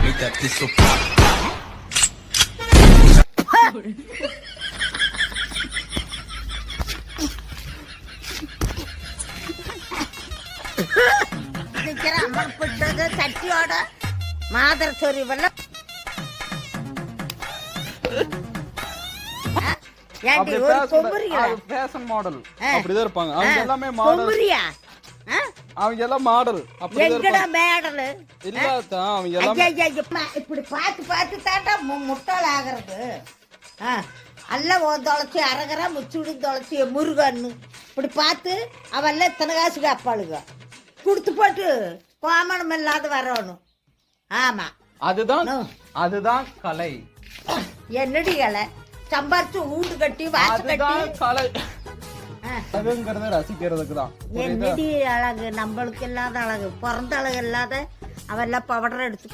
make that pistol pop. அம்மப்பட்டது சட்டியோட மாதர் சொறி வெள்ள ஃபேஷன் மாடல் அப்படிதான் இருப்பாங்க அவங்க எல்லாமே மாடல் அவங்க எல்லாம் மாடல் எங்கடா மேடல் இல்ல அவங்க எல்லாம் இப்படி பார்த்து பார்த்து தாண்டா முட்டாள் ஆகிறது எல்லாம் தொலைச்சி அரகரா முச்சுடு தொலைச்சி முருகன்னு இப்படி பார்த்து அவெல்லாம் இத்தனை காசு காப்பாளுங்க கொடுத்து போட்டு கோமணம் இல்லாத வரணும். ஆமா அதுதான் கலை. என்னடி கலை? சம்பாரிச்சு வீடு கட்டி வாசு கட்டி கலை அழகுங்கிறத ரசிக்கிறதுக்கு தான். என்னடி அழகு? நம்மளுக்கு இல்லாத அழகு, பிறந்த அழகு இல்லாத அவெல்லாம் பவடரை எடுத்து